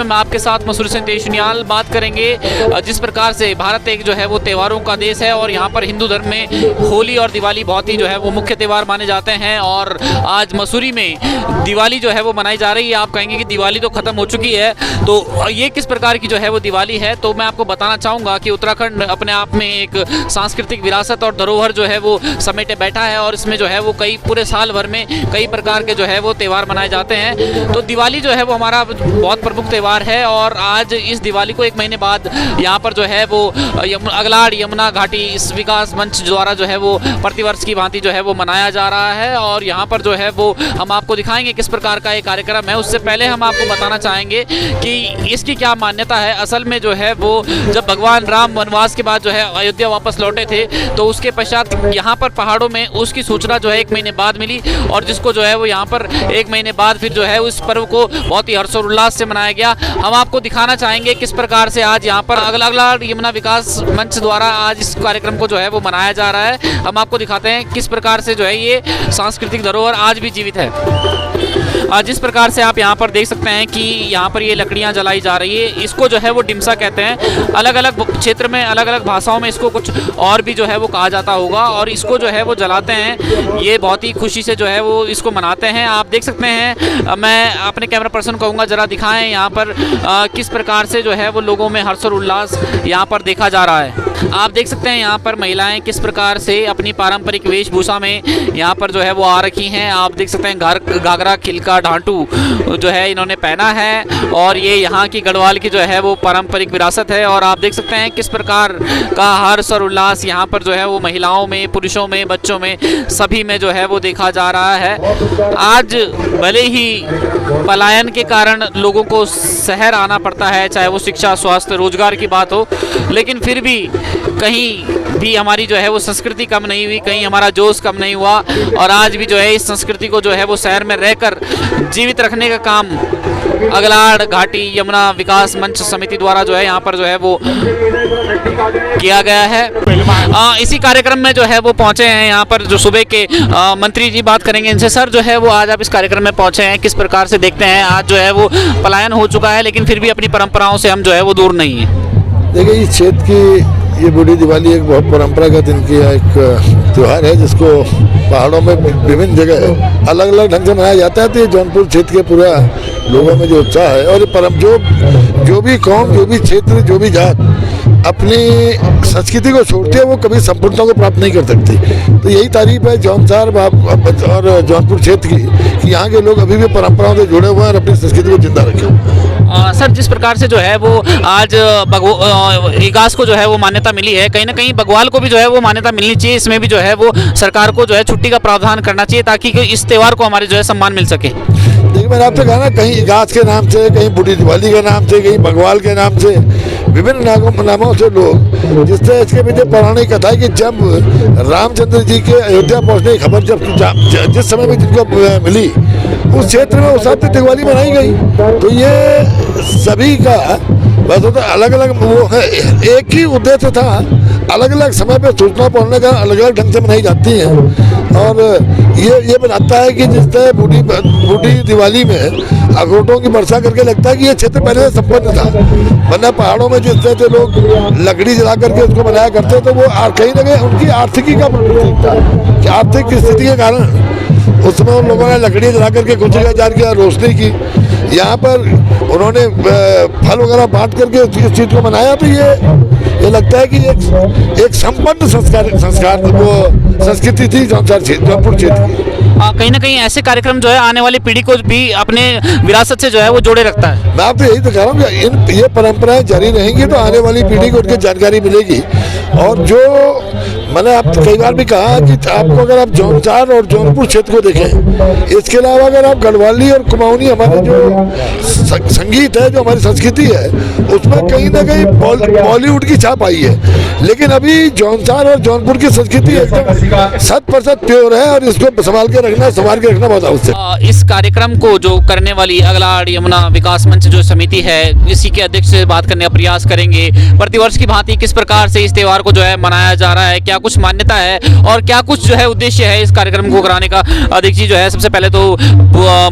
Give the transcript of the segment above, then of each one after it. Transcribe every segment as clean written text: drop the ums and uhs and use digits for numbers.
मैं आपके साथ मसूरी से देशनियाल बात करेंगे। जिस प्रकार से भारत एक जो है वो त्योहारों का देश है और यहाँ पर हिंदू धर्म में होली और दिवाली बहुत ही जो है वो मुख्य त्यौहार माने जाते हैं और आज मसूरी में दिवाली जो है वो मनाई जा रही है। आप कहेंगे कि दिवाली तो ख़त्म हो चुकी है, तो ये किस प्रकार की जो है वो दिवाली है, तो मैं आपको बताना चाहूँगा कि उत्तराखंड अपने आप में एक सांस्कृतिक विरासत और धरोहर जो है वो समेटे बैठा है और इसमें जो है वो कई पूरे साल भर में कई प्रकार के जो है वो त्यौहार मनाए जाते हैं। तो दिवाली जो है वो हमारा बहुत प्रमुख त्यौहार है और आज इस दिवाली को एक महीने बाद यहाँ पर जो है वो अगलाड़ यमुना घाटी इस विकास मंच द्वारा जो है वो प्रतिवर्ष की भांति जो है वो मनाया जा रहा है और यहाँ पर जो है वो हम आपको दिखाएंगे किस प्रकार का ये कार्यक्रम है। उससे पहले हम आपको बताना चाहेंगे कि इसकी क्या मान्यता है। असल में जो है वो जब भगवान राम वनवास के बाद जो है अयोध्या वापस लौटे थे तो उसके पश्चात यहाँ पर पहाड़ों में उसकी सूचना जो है एक महीने बाद मिली और जिसको जो है वो यहाँ पर एक महीने बाद फिर जो है उस पर्व को बहुत ही हर्षोल्लास से मनाया गया। हम आपको दिखाना चाहेंगे किस प्रकार से आज यहाँ पर अगलाड़ यमुना विकास मंच द्वारा आज इस कार्यक्रम को जो है वो मनाया जा रहा है। हम आपको दिखाते हैं किस प्रकार से जो है ये सांस्कृतिक धरोहर आज भी जीवित है। जिस प्रकार से आप यहाँ पर देख सकते हैं कि यहाँ पर ये लकड़ियाँ जलाई जा रही है, इसको जो है वो डिमसा कहते हैं। अलग अलग क्षेत्र में अलग अलग भाषाओं में इसको कुछ और भी जो है वो कहा जाता होगा और इसको जो है वो जलाते हैं। ये बहुत ही खुशी से जो है वो इसको मनाते हैं। आप देख सकते हैं, मैं अपने कैमरा पर्सन को कहूँगा जरा दिखाएं यहाँ पर किस प्रकार से जो है वो लोगों में हर्ष और उल्लास यहाँ पर देखा जा रहा है। आप देख सकते हैं यहाँ पर महिलाएं किस प्रकार से अपनी पारंपरिक वेशभूषा में यहाँ पर जो है वो आ रखी हैं। आप देख सकते हैं घाघरा खिलका ढांटू जो है इन्होंने पहना है और ये यहाँ की गढ़वाल की जो है वो पारंपरिक विरासत है और आप देख सकते हैं किस प्रकार का हर्ष और उल्लास यहाँ पर जो है वो महिलाओं में, पुरुषों में, बच्चों में, सभी में जो है वो देखा जा रहा है। आज भले ही पलायन के कारण लोगों को शहर आना पड़ता है, चाहे वो शिक्षा, स्वास्थ्य, रोजगार की बात हो, लेकिन फिर भी कहीं भी हमारी जो है वो संस्कृति कम नहीं हुई, कहीं हमारा जोश कम नहीं हुआ और आज भी जो है इस संस्कृति को जो है वो शहर में रहकर जीवित रखने का काम अगलाड़ घाटी यमुना विकास मंच समिति द्वारा जो है यहाँ पर जो है वो किया गया है। इसी कार्यक्रम में जो है वो पहुँचे हैं यहाँ पर जो सूबे के मंत्री जी, बात करेंगे इनसे। सर, जो है वो आज आप इस कार्यक्रम में पहुँचे हैं, किस प्रकार से देखते हैं? आज जो है वो पलायन हो चुका है लेकिन फिर भी अपनी परंपराओं से हम जो है वो दूर नहीं है। देखिए, इस क्षेत्र की ये बूढ़ी दिवाली एक बहुत परंपरागत इनकी एक त्यौहार है जिसको पहाड़ों में विभिन्न जगह अलग अलग ढंग से मनाया जाता है। तो ये जौनपुर क्षेत्र के पूरा लोगों में जो उत्साह है और जो भी कौम, जो भी क्षेत्र, जो भी जात अपनी संस्कृति को छोड़ते हैं वो कभी संपूर्णता को प्राप्त नहीं कर सकती। तो यही तारीफ है जौनसार और जौनपुर क्षेत्र की कि यहाँ के लोग अभी भी परंपराओं से जुड़े हुए हैं और अपनी संस्कृति को जिंदा रखे हुए हैं। सर, जिस प्रकार से जो है वो आज इगास को जो है वो मान्यता मिली है, कहीं ना कहीं बगवाल को भी जो है वो मान्यता मिलनी चाहिए। इसमें भी जो है वो सरकार को जो है छुट्टी का प्रावधान करना चाहिए ताकि इस त्यौहार को हमारे जो है सम्मान मिल सके। देखिए, मैंने आपसे कहा ना, कहीं इगास के नाम से, कहीं बूढ़ी दिवाली के नाम से, कहीं बगवाल के नाम से, विभिन्न नामों से लोग, जिससे इसके पीछे पौराणिक कथा है कि जब रामचंद्र जी के अयोध्या पहुंचने की खबर जिस समय में जिनको मिली उस क्षेत्र में उस साथ दिवाली मनाई गई। तो ये सभी का बस होता अलग अलग वो है, एक ही उद्देश्य था, अलग अलग समय पे सूचना पहुंचने का अलग अलग ढंग से मनाई जाती है। और ये बनाता है कि जिस तरह बूढ़ी दिवाली में अखरोटों की वर्षा करके लगता है कि ये क्षेत्र पहले से संपन्न था, वरना पहाड़ों में जिस तरह से लोग लकड़ी जला करके उसको बनाया करते तो वो कहीं ना कहीं उनकी आर्थिकी का प्रतीक था कि आर्थिक स्थिति के कारण उसमें उन लोगों ने लकड़ी जला करके कुछ हजार की रोशनी की। यहाँ पर उन्होंने फल वगैरह बांट करके इस चीज़ को मनाया। तो ये लगता है कि एक संपन्न संस्कार वो संस्कृति थी जौनपुर क्षेत्र की। कहीं ना कहीं ऐसे कार्यक्रम जो है आने वाली पीढ़ी को भी अपने विरासत से जो है वो जोड़े रखता है। मैं आपको यही तो कह रहा हूँ कि ये परंपराएं जारी रहेंगी तो आने वाली पीढ़ी को उनकी जानकारी मिलेगी। और जो मैंने आप कई बार भी कहा कि आपको अगर आप जौनसार और जौनपुर क्षेत्र को देखें, इसके अलावा अगर आप गढ़वाली और कुमाऊनी हमारे जो संगीत है, जो हमारी संस्कृति है, उसमें कहीं ना कहीं बॉलीवुड की छाप आई है। लेकिन अभी जौनसार और जौनपुर की संस्कृति एकदम 100% प्योर है और इसको संभाल के रखना बहुत आवश्यक है। इस कार्यक्रम को जो करने वाली अगलाड़ यमुना विकास मंच जो समिति है, इसी के अध्यक्ष से बात करने का प्रयास करेंगे। प्रतिवर्ष की भांति किस प्रकार से इस त्यौहार को जो है मनाया जा रहा है, क्या कुछ मान्यता है और क्या कुछ जो है उद्देश्य है इस कार्यक्रम को कराने का? दीक्षित जी जो है, सबसे पहले तो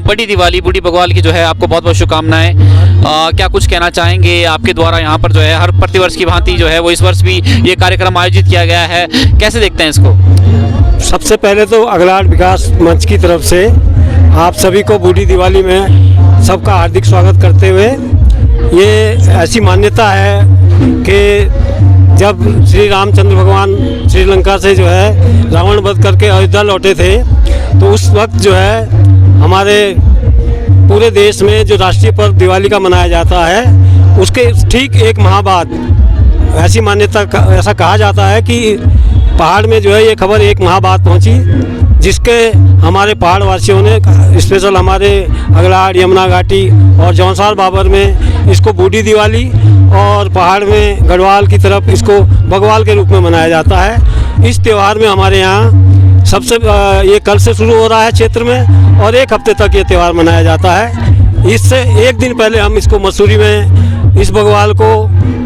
बड़ी दिवाली बूढ़ी बग्वाल की जो है आपको बहुत बहुत शुभकामनाएं। क्या कुछ कहना चाहेंगे आपके द्वारा यहाँ पर जो है हर प्रतिवर्ष की भांति जो है वो इस वर्ष भी ये कार्यक्रम आयोजित किया गया है, कैसे देखते हैं इसको? सबसे पहले तो अगलाट विकास मंच की तरफ से आप सभी को बूढ़ी दिवाली में सबका हार्दिक स्वागत करते हुए, ये ऐसी मान्यता है कि जब श्री रामचंद्र भगवान श्रीलंका से जो है रावण वध करके अयोध्या लौटे थे, तो उस वक्त जो है हमारे पूरे देश में जो राष्ट्रीय पर्व दिवाली का मनाया जाता है, उसके ठीक एक माह बाद ऐसी मान्यता ऐसा कहा जाता है कि पहाड़ में जो है ये खबर एक माह बाद पहुंची, जिसके हमारे पहाड़ वासियों ने स्पेशल हमारे अगलाट, यमुना घाटी और जौनसार बाबर में इसको बूढ़ी दिवाली और पहाड़ में गढ़वाल की तरफ इसको बग्वाल के रूप में मनाया जाता है। इस त्यौहार में हमारे यहाँ सबसे ये कल से शुरू हो रहा है क्षेत्र में और एक हफ्ते तक ये त्यौहार मनाया जाता है। इससे एक दिन पहले हम इसको मसूरी में इस बग्वाल को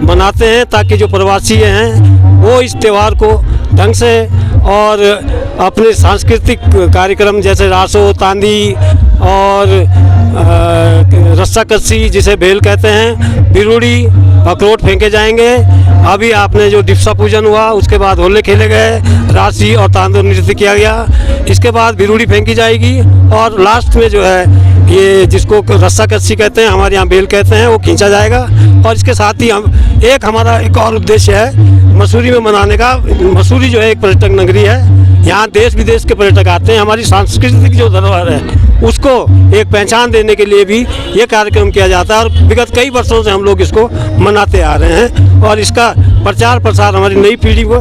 मनाते हैं ताकि जो प्रवासी हैं वो इस त्यौहार को ढंग से और अपने सांस्कृतिक कार्यक्रम जैसे रासो, तांदी और रस्साकस्सी जिसे भेल कहते हैं, बिरुड़ी, अखरोट फेंके जाएंगे। अभी आपने जो दिवसा पूजन हुआ उसके बाद होले खेले गए, राशि और तांदूर नृत्य किया गया, इसके बाद बिरुड़ी फेंकी जाएगी और लास्ट में जो है ये जिसको रस्साकस्सी कहते हैं, हमारे यहाँ बेल कहते हैं, वो खींचा जाएगा। और इसके साथ ही हमारा एक और उद्देश्य है मसूरी में मनाने का। मसूरी जो है एक पर्यटक नगरी है, यहाँ देश विदेश के पर्यटक आते हैं। हमारी सांस्कृतिक जो धरोहर है उसको एक पहचान देने के लिए भी ये कार्यक्रम किया जाता है और विगत कई वर्षों से हम लोग इसको मनाते आ रहे हैं और इसका प्रचार प्रसार हमारी नई पीढ़ी को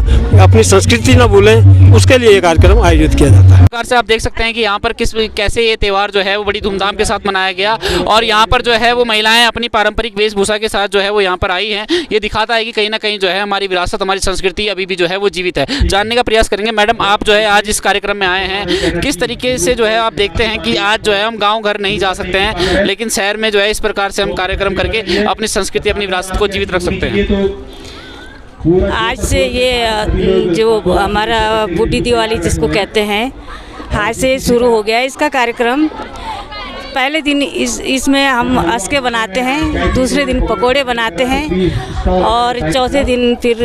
अपनी संस्कृति न भूलें उसके लिए ये कार्यक्रम आयोजित किया जाता है। प्रकार से आप देख सकते हैं कि यहाँ पर कैसे ये त्यौहार जो है वो बड़ी धूमधाम के साथ मनाया गया और यहाँ पर जो है वो महिलाएं अपनी पारंपरिक वेशभूषा के साथ जो है वो यहाँ पर आई हैं। ये दिखाता है कि कहीं ना कहीं जो है हमारी विरासत, हमारी संस्कृति अभी भी जो है वो जीवित है। जानने का प्रयास करेंगे। मैडम, आप जो है आज इस कार्यक्रम में आए हैं, किस तरीके से जो है आप देखते हैं कि आज जो है हम गाँव घर नहीं जा सकते हैं लेकिन शहर में जो है इस प्रकार से हम कार्यक्रम करके अपनी संस्कृति, अपनी विरासत को जीवित रख सकते हैं? आज से ये जो हमारा बूढ़ी दिवाली जिसको कहते हैं, आज से शुरू हो गया इसका कार्यक्रम। पहले दिन इसमें हम अस्के बनाते हैं, दूसरे दिन पकोड़े बनाते हैं और चौथे दिन फिर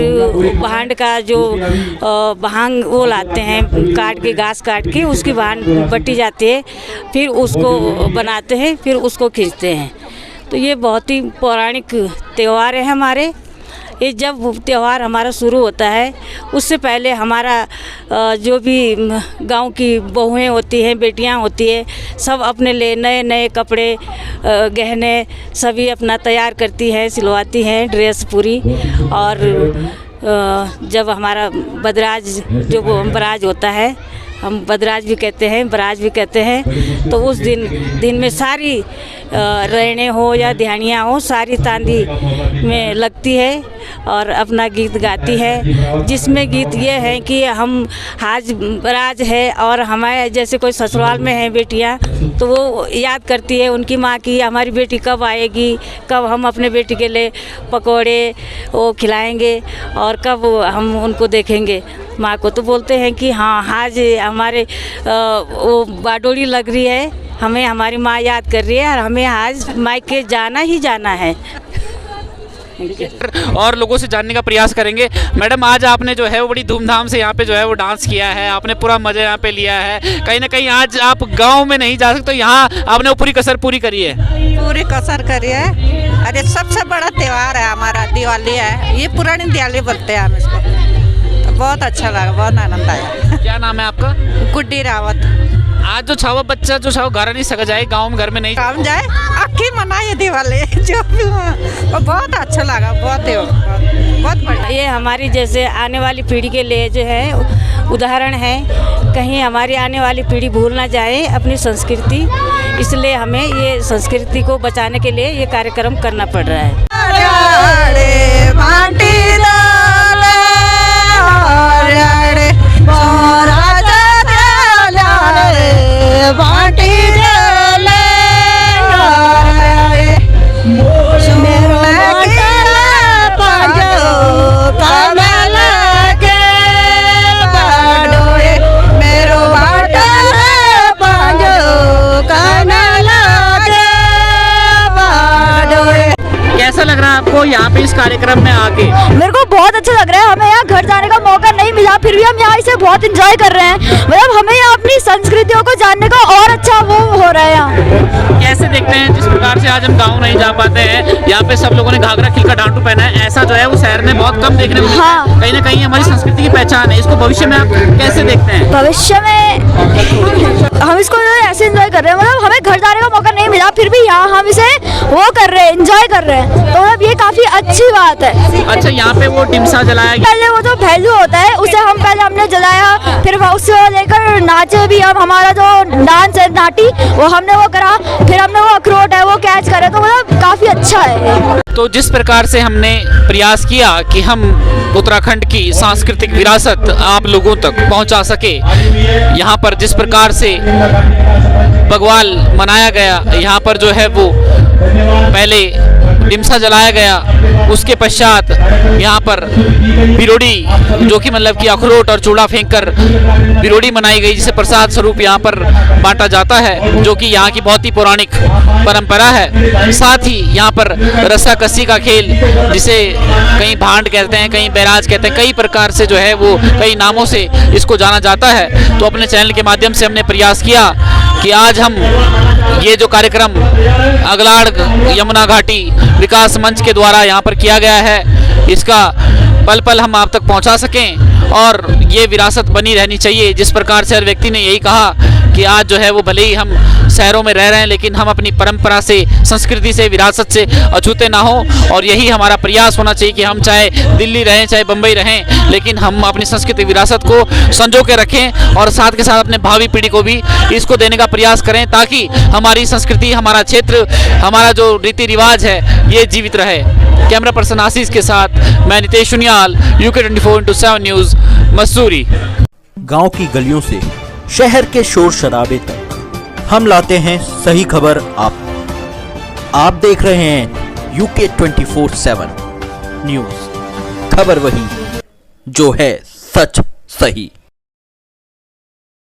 भांड का जो भांग वो लाते हैं काट के, घास काट के उसकी भांड बटी जाती है, फिर उसको बनाते हैं, फिर उसको खींचते हैं। तो ये बहुत ही पौराणिक त्यौहार है हमारे। ये जब त्यौहार हमारा शुरू होता है उससे पहले हमारा जो भी गांव की बहुएं होती हैं, बेटियां होती हैं, सब अपने लिए नए नए कपड़े, गहने सभी अपना तैयार करती हैं, सिलवाती हैं ड्रेस पूरी। और जब हमारा बदराज जो बराज होता है, हम बदराज भी कहते हैं, बराज भी कहते हैं, तो उस दिन में सारी रैने हो या ध्यानियाँ हो सारी तांदी में लगती है और अपना गीत गाती है, जिसमें गीत ये है कि हम आज बराज है और हमारे जैसे कोई ससुराल में है बेटियां, तो वो याद करती है उनकी माँ की हमारी बेटी कब आएगी, कब हम अपने बेटी के लिए पकोड़े वो खिलाएंगे और कब हम उनको देखेंगे माँ को। तो बोलते हैं कि हाँ, आज हमारे वो बाडोली लग रही है, हमें हमारी माँ याद कर रही है और हमें आज मायके जाना ही जाना है। और लोगों से जानने का प्रयास करेंगे। मैडम, आज आपने जो है वो बड़ी धूमधाम से यहाँ पे जो है वो डांस किया है, आपने पूरा मजा यहाँ पे लिया है। कहीं ना कहीं आज आप गांव में नहीं जा सकते, तो यहाँ आपने वो पूरी कसर पूरी करी है। पूरी कसर करी है। अरे सबसे बड़ा त्यौहार है हमारा, दिवाली है। ये पुरानी दिवाली बोलते हैं हम इसको। तो बहुत अच्छा लगा, बहुत आनंद आया। क्या नाम है आपका? गुड्डी रावत। आज जो छावा बच्चा जो छावा घर नहीं सक जाए, गाँव में घर में नहीं काम जाए, आखिर मनाए दिवाली जो भी हुआ, बहुत अच्छा लगा, बहुत बढ़िया। ये हमारी जैसे आने वाली पीढ़ी के लिए जो है उदाहरण है, कहीं हमारी आने वाली पीढ़ी भूल ना जाए अपनी संस्कृति, इसलिए हमें ये संस्कृति को बचाने के लिए ये कार्यक्रम करना पड़ रहा है। कैसा लग रहा है आपको यहाँ पे इस कार्यक्रम में आके? मेरे को बहुत अच्छा लग रहा है। हमें यहाँ घर जाने का मौका नहीं मिला, फिर भी हम यहाँ इसे बहुत एंजॉय कर रहे हैं। मतलब हमें यहाँ अपनी संस्कृतियों को जानने का और अच्छा वो हो रहा है यहाँ। कैसे देखते हैं जिस प्रकार से आज हम गाँव नहीं जा पाते हैं, यहाँ पे सब लोगों ने घाघरा खिलका डांटू पहना है, ऐसा जो है वो शहर में बहुत कम देखने को मिलता है। हाँ। कहीं ना कहीं हमारी संस्कृति की पहचान है। इसको भविष्य में आप कैसे देखते हैं? भविष्य में हम इसको ऐसे एंजॉय कर रहे हैं। मतलब हमें घर जाने का मौका नहीं मिला, फिर भी यहाँ हम इसे वो कर रहे हैं, एंजॉय कर रहे हैं। तो मतलब ये काफी अच्छी बात है। अच्छा, यहाँ पे वो डिमसा जलाया गया, पहले वो जो भैलू होता है उसे हम पहले हमने जलाया, फिर उससे लेकर नाचे भी। अब हमारा जो डांस है नाटी, वो हमने वो करा, फिर हमने वो अखरोट है वो कैच करे। तो मतलब काफी अच्छा है। तो जिस प्रकार से हमने प्रयास किया कि हम उत्तराखंड की सांस्कृतिक विरासत आप लोगों तक पहुंचा सके, यहाँ पर जिस प्रकार से बग्वाल मनाया गया, यहाँ पर जो है वो पहले डिमसा जलाया गया, उसके पश्चात यहाँ पर बिरोड़ी, जो कि मतलब कि अखरोट और चूड़ा फेंक कर बिरोड़ी मनाई गई, जिसे प्रसाद स्वरूप यहाँ पर बांटा जाता है, जो कि यहाँ की बहुत ही पौराणिक परंपरा है। साथ ही यहाँ पर रस्साकसी का खेल, जिसे कहीं भांड कहते हैं, कहीं बैराज कहते हैं, कई प्रकार से जो है वो कई नामों से इसको जाना जाता है। तो अपने चैनल के माध्यम से हमने प्रयास किया कि आज हम ये जो कार्यक्रम अगलाड़ यमुना घाटी विकास मंच के द्वारा यहाँ पर किया गया है, इसका पल पल हम आप तक पहुँचा सकें और ये विरासत बनी रहनी चाहिए। जिस प्रकार से हर व्यक्ति ने यही कहा कि आज जो है वो भले ही हम शहरों में रह रहे हैं, लेकिन हम अपनी परंपरा से, संस्कृति से, विरासत से अछूते ना हो। और यही हमारा प्रयास होना चाहिए कि हम चाहे दिल्ली रहें, चाहे बम्बई रहें, लेकिन हम अपनी सांस्कृतिक विरासत को संजो के रखें और साथ के साथ अपने भावी पीढ़ी को भी इसको देने का प्रयास करें, ताकि हमारी संस्कृति, हमारा क्षेत्र, हमारा जो रीति रिवाज है, ये जीवित रहे। कैमरा पर्सन आशीष के साथ मैं नितेश सुनियाल, UK 24/7 न्यूज़, मसूरी। गांव की गलियों से शहर के शोर शराबे तक हम लाते हैं सही खबर आप देख रहे हैं UK 24/7 न्यूज़, खबर वही जो है सच सही।